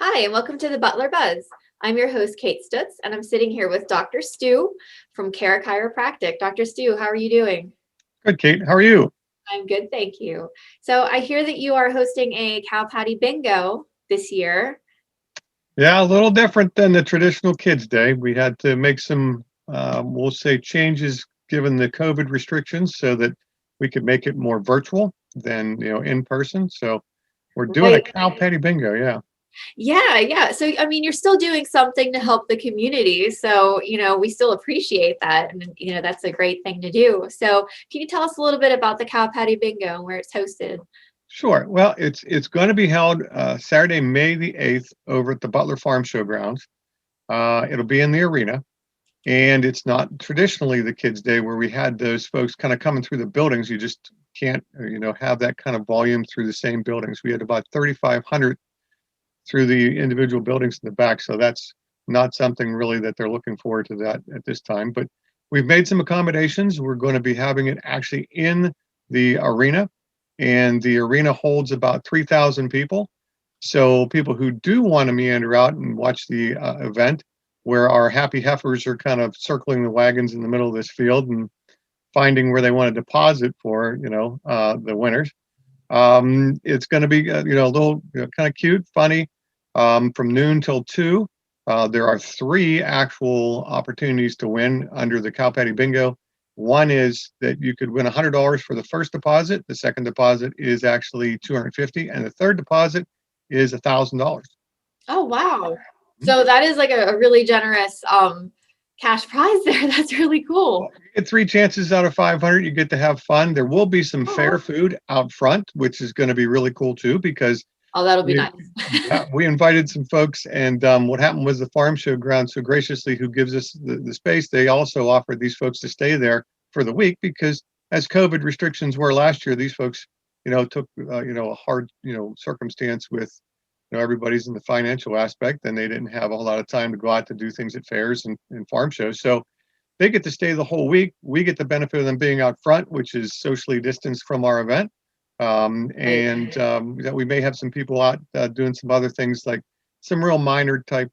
Hi, and welcome to the Butler Buzz. I'm your host, Kate Stutz, and I'm sitting here with Dr. Stu from Cara Chiropractic. Dr. Stu, how are you doing? Good, Kate. How are you? I'm good, thank you. So I hear that you are hosting a cow patty bingo this year. Yeah, a little different than the traditional Kids Day. We had to make some, we'll say, changes given the COVID restrictions so that we could make it more virtual than in person. So we're doing a Right. cow patty bingo. Yeah, Yeah. So, I mean, you're still doing something to help the community. So, we still appreciate that. And, that's a great thing to do. So, can you tell us a little bit about the cow patty bingo and where it's hosted? sure. Well, it's going to be held Saturday, May the 8th, over at the Butler Farm Showgrounds. It'll be in the arena. And it's not traditionally the Kids Day where we had those folks kind of coming through the buildings. You just can't, have that kind of volume through the same buildings. We had about 3,500 through the individual buildings in the back. So that's not something really that they're looking forward to that at this time. But we've made some accommodations. We're going to be having it actually in the arena, and the arena holds about 3,000 people. So people who do want to meander out and watch the event, where our happy heifers are kind of circling the wagons in the middle of this field and finding where they want to deposit for, the winners. It's going to be, a little kind of cute, funny, from noon till 2. There are 3 actual opportunities to win under the Cow Patty Bingo. One is that you could win $100 for the first deposit. The second deposit is actually $250, and the third deposit is $1,000. Oh, wow. So that is like a really generous cash prize there. That's really cool. You get 3 chances out of 500. You get to have fun. There will be some fair Oh, food out front, which is going to be really cool too, because oh, that'll be we nice. yeah, we invited some folks, and what happened was the farm show ground so graciously, who gives us the space, they also offered these folks to stay there for the week because as COVID restrictions were last year, these folks, took a hard circumstance with everybody's in the financial aspect, and they didn't have a whole lot of time to go out to do things at fairs and farm shows. So they get to stay the whole week. We get the benefit of them being out front, which is socially distanced from our event. Right. And that we may have some people out doing some other things like some real minor type,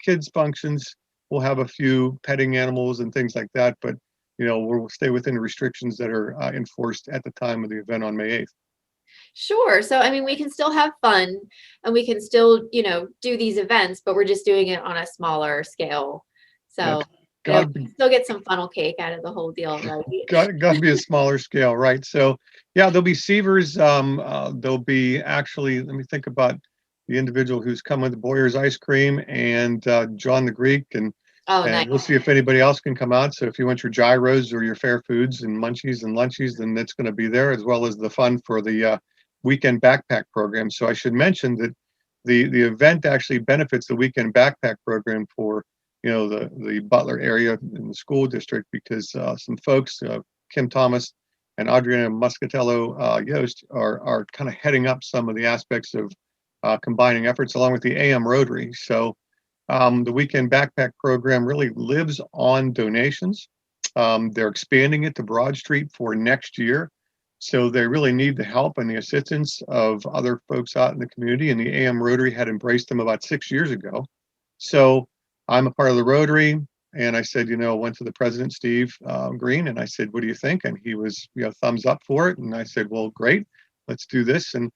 kids functions. We'll have a few petting animals and things like that, but we'll stay within the restrictions that are enforced at the time of the event on May 8th. Sure. So, I mean, we can still have fun and we can still, do these events, but we're just doing it on a smaller scale. Yeah, So, got we can still get some funnel cake out of the whole deal, right? got to be a smaller scale, right? So, yeah, there'll be Seavers. There'll be actually. Let me think about the individual who's come with the Boyer's ice cream and John the Greek, and Oh, nice. and we'll see if anybody else can come out. So, if you want your gyros or your fair foods and munchies and lunchies, then that's going to be there, as well as the fun for the weekend backpack program. So, I should mention that the event actually benefits the weekend backpack program for the Butler area in the school district, because some folks, Kim Thomas and Adriana Muscatello Yost, are kind of heading up some of the aspects of combining efforts along with the AM Rotary. So the weekend backpack program really lives on donations. They're expanding it to Broad Street for next year. So they really need the help and the assistance of other folks out in the community. And the AM Rotary had embraced them about 6 years ago. So I'm a part of the Rotary, and I said, went to the president, Steve Green, and I said, "What do you think?" And he was, thumbs up for it. And I said, "Well, great, let's do this." And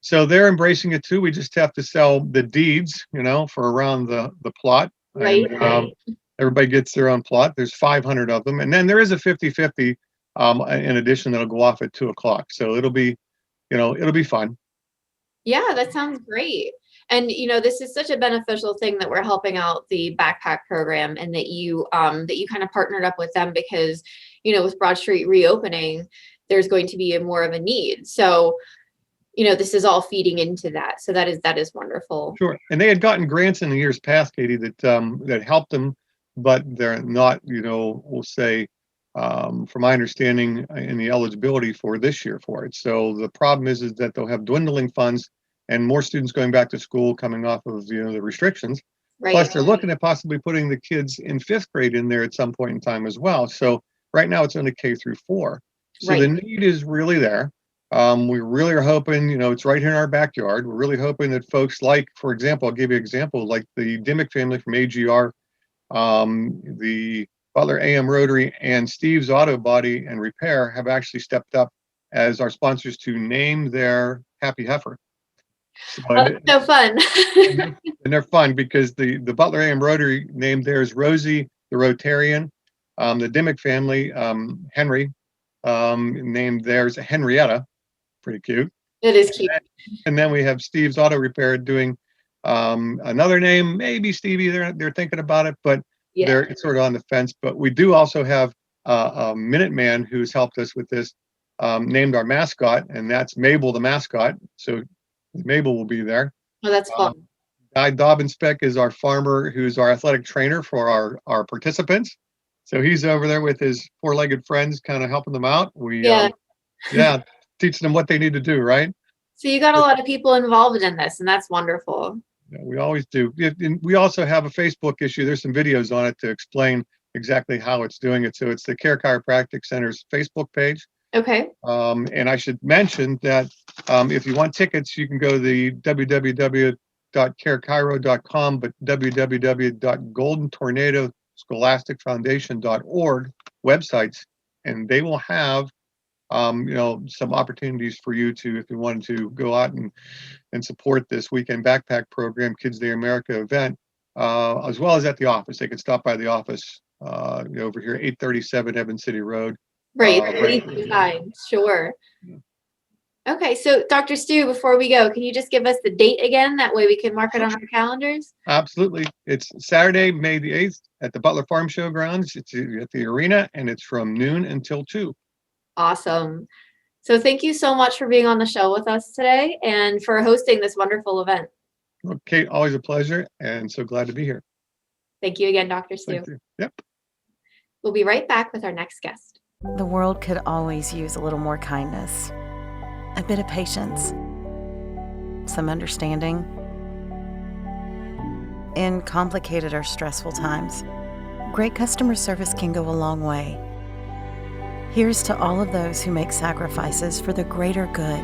so they're embracing it too. We just have to sell the deeds, for around the plot, Right. and everybody gets their own plot. There's 500 of them, and then there is a 50-50 in addition that'll go off at 2 o'clock. So it'll be fun. Yeah, that sounds great. And this is such a beneficial thing that we're helping out the backpack program and that you kind of partnered up with them because, with Broad Street reopening, there's going to be more of a need. So, this is all feeding into that. So that is wonderful. Sure. And they had gotten grants in the years past, Katie, that helped them, but they're not, we'll say, from my understanding, in the eligibility for this year for it. So the problem is that they'll have dwindling funds and more students going back to school coming off of the restrictions. Plus, Right. they're looking at possibly putting the kids in 5th grade in there at some point in time as well. So right now it's only K through 4. So the Right. need is really there. We really are hoping, it's right here in our backyard. We're really hoping that folks like, for example, I'll give you an example, like the Dimmick family from AGR, the Butler AM Rotary, and Steve's Auto Body and Repair have actually stepped up as our sponsors to name their happy heifer. So, Oh, that's so fun. and they're fun because the Butler AM Rotary named theirs Rosie the Rotarian. The Dimmick family, Henry, named theirs Henrietta. Pretty cute. It is cute. And then we have Steve's Auto Repair doing another name, maybe Stevie. They're thinking about it, but they're sort of on the fence. But we do also have a Minuteman who's helped us with this, named our mascot, and that's Mabel the mascot. So Mabel will be there. Oh, that's fun. Guy Dobbinspec is our farmer who's our athletic trainer for our participants. So he's over there with his four-legged friends, kind of helping them out. Teaching them what they need to do, right? So you got a lot of people involved in this, and that's wonderful. Yeah, we always do. We also have a Facebook issue. There's some videos on it to explain exactly how it's doing it. So it's the Care Chiropractic Center's Facebook page. Okay. And I should mention that if you want tickets, you can go to the www.carechiro.com, but www.goldentornadoscholasticfoundation.org websites, and they will have some opportunities for you to, if you wanted to go out and support this weekend backpack program, Kids Day America event, as well as at the office. They can stop by the office over here, 837 Evans City Road. Right. Sure. Okay, so Dr. Stu, before we go, can you just give us the date again? That way we can mark it on our calendars. Absolutely. It's Saturday, May the 8th at the Butler Farm Show grounds. It's at the arena, and it's from noon until 2. Awesome. So thank you so much for being on the show with us today and for hosting this wonderful event. Well, Kate, always a pleasure, and so glad to be here. Thank you again, Dr. Stu. Thank you. Yep. We'll be right back with our next guest. The world could always use a little more kindness, a bit of patience, some understanding. In complicated or stressful times, great customer service can go a long way. Here's to all of those who make sacrifices for the greater good.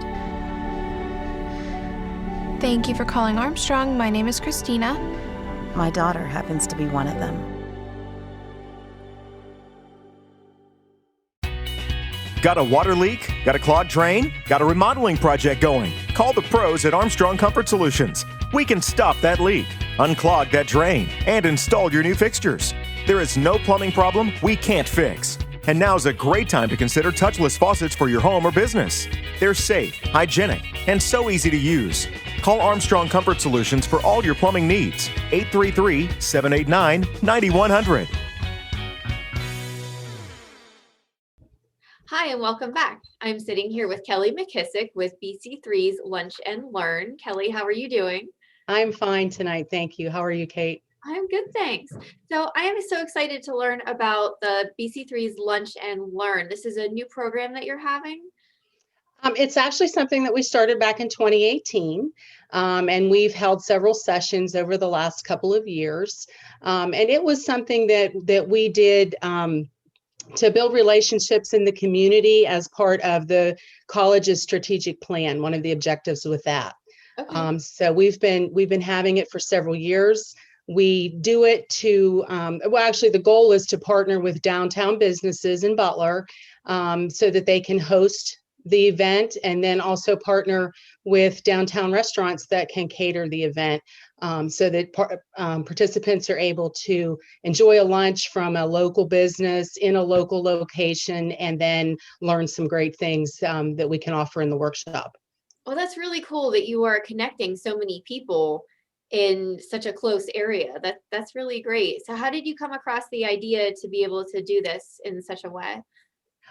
Thank you for calling Armstrong. My name is Christina. My daughter happens to be one of them. Got a water leak? Got a clogged drain? Got a remodeling project going? Call the pros at Armstrong Comfort Solutions. We can stop that leak, unclog that drain, and install your new fixtures. There is no plumbing problem we can't fix. And now's a great time to consider touchless faucets for your home or business. They're safe, hygienic, and so easy to use. Call Armstrong Comfort Solutions for all your plumbing needs. 833-789-9100. Hi, and welcome back. I'm sitting here with Kelly McKissick with BC3's Lunch and Learn. Kelly, how are you doing? I'm fine tonight. Thank you. How are you, Kate? I'm good, thanks. So I am so excited to learn about the BC3's Lunch and Learn. This is a new program that you're having? It's actually something that we started back in 2018, and we've held several sessions over the last couple of years. And it was something that we did to build relationships in the community as part of the college's strategic plan, one of the objectives with that. Okay. So we've been having it for several years. We do it to, actually the goal is to partner with downtown businesses in Butler so that they can host the event, and then also partner with downtown restaurants that can cater the event so that participants are able to enjoy a lunch from a local business in a local location, and then learn some great things that we can offer in the workshop. Well, that's really cool that you are connecting so many people in such a close area. That's really great. So how did you come across the idea to be able to do this in such a way?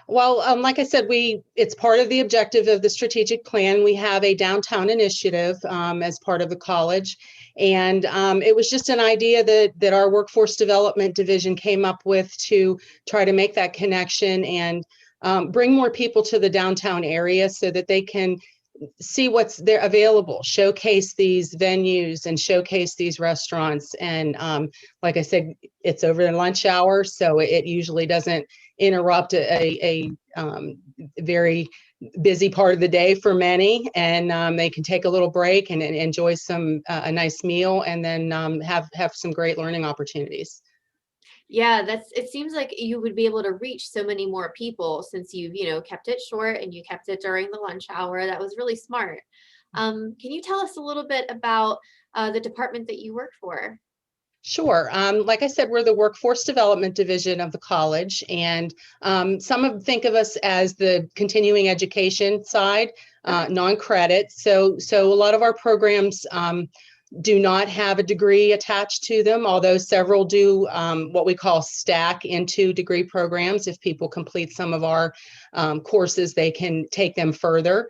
Well, like I said, it's part of the objective of the strategic plan. We have a downtown initiative as part of the college. And it was just an idea that our workforce development division came up with to try to make that connection and bring more people to the downtown area so that they can see what's there available, showcase these venues and showcase these restaurants. And like I said, it's over the lunch hour, so it usually doesn't interrupt a very busy part of the day for many, and they can take a little break and enjoy a nice meal, and then have some great learning opportunities. Yeah, it seems like you would be able to reach so many more people since you've, kept it short and you kept it during the lunch hour. That was really smart. Can you tell us a little bit about the department that you work for? Sure. Like I said, we're the Workforce Development Division of the college, and think of us as the continuing education side, non-credit. So a lot of our programs do not have a degree attached to them, although several do what we call stack into degree programs. If people complete some of our courses, they can take them further.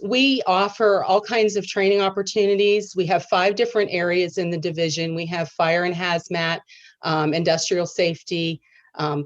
We offer all kinds of training opportunities. We have 5 different areas in the division. We have fire and hazmat, industrial safety,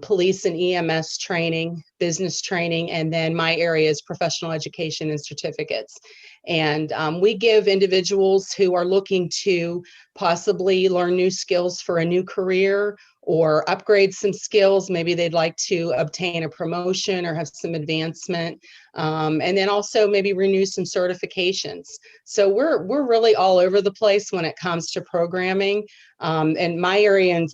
police and EMS training, business training, and then my area is professional education and certificates. And we give individuals who are looking to possibly learn new skills for a new career or upgrade some skills. Maybe they'd like to obtain a promotion or have some advancement, and then also maybe renew some certifications. So we're really all over the place when it comes to programming. And my area,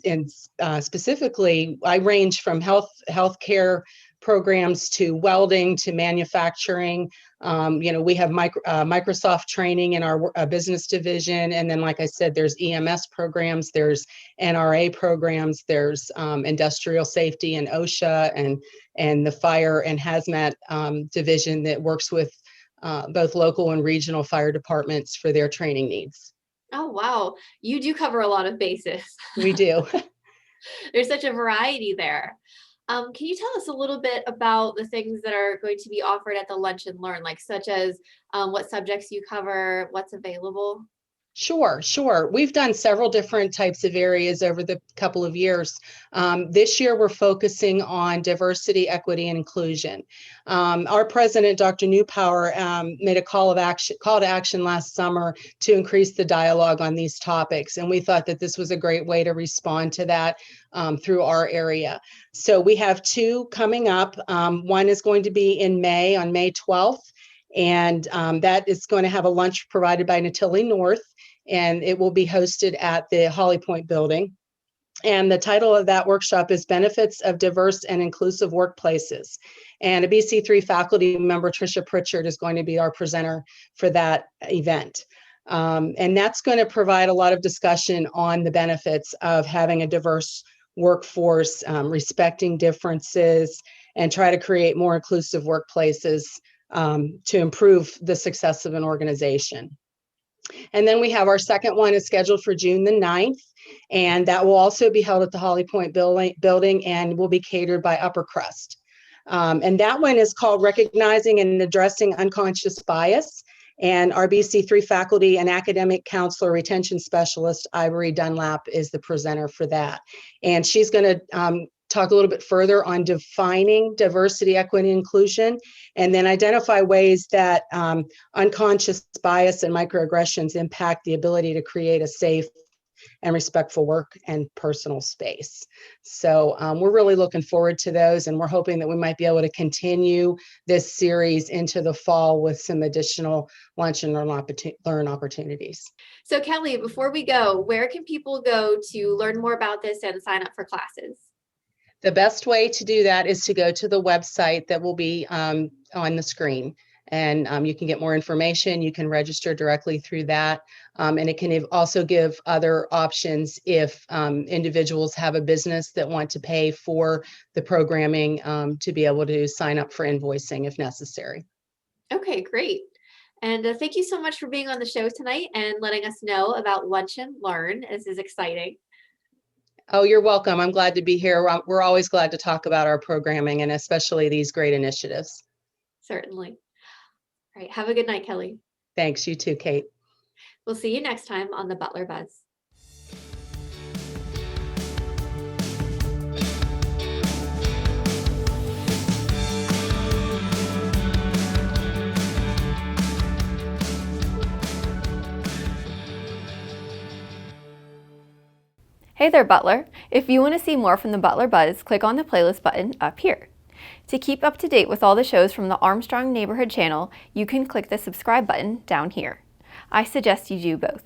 specifically, I range from healthcare programs to welding to manufacturing. We have Microsoft training in our business division. And then, like I said, there's EMS programs, there's NRA programs, there's industrial safety and OSHA, and the fire and hazmat division that works with both local and regional fire departments for their training needs. Oh, wow. You do cover a lot of bases. We do. There's such a variety there. Can you tell us a little bit about the things that are going to be offered at the Lunch and Learn, like such as what subjects you cover, what's available? Sure. We've done several different types of areas over the couple of years. This year, we're focusing on diversity, equity, and inclusion. Our president, Dr. Newpower, made a call to action last summer to increase the dialogue on these topics, and we thought that this was a great way to respond to that through our area. So we have 2 coming up. One is going to be in May, on May 12th, and that is going to have a lunch provided by Natilli North, and it will be hosted at the Holly Point building. And the title of that workshop is Benefits of Diverse and Inclusive Workplaces. And a BC3 faculty member, Tricia Pritchard, is going to be our presenter for that event. And that's going to provide a lot of discussion on the benefits of having a diverse workforce, respecting differences, and try to create more inclusive workplaces to improve the success of an organization. And then we have our second one is scheduled for June the 9th, and that will also be held at the Holly Point building and will be catered by Upper Crust. And that one is called Recognizing and Addressing Unconscious Bias. And our BC3 faculty and academic counselor retention specialist, Ivory Dunlap, is the presenter for that. And she's going to talk a little bit further on defining diversity, equity, and inclusion, and then identify ways that unconscious bias and microaggressions impact the ability to create a safe and respectful work and personal space. So we're really looking forward to those, and we're hoping that we might be able to continue this series into the fall with some additional lunch and learn opportunities. So Kelly, before we go, where can people go to learn more about this and sign up for classes? The best way to do that is to go to the website that will be on the screen, and you can get more information. You can register directly through that, and it can also give other options if individuals have a business that want to pay for the programming to be able to sign up for invoicing if necessary. Okay, great. And thank you so much for being on the show tonight and letting us know about Lunch and Learn. This is exciting. Oh, you're welcome. I'm glad to be here. We're always glad to talk about our programming and especially these great initiatives. Certainly. All right. Have a good night, Kelly. Thanks. You too, Kate. We'll see you next time on the Butler Buzz. Hey there, Butler. If you want to see more from the Butler Buzz, click on the playlist button up here. To keep up to date with all the shows from the Armstrong Neighborhood Channel, you can click the subscribe button down here. I suggest you do both.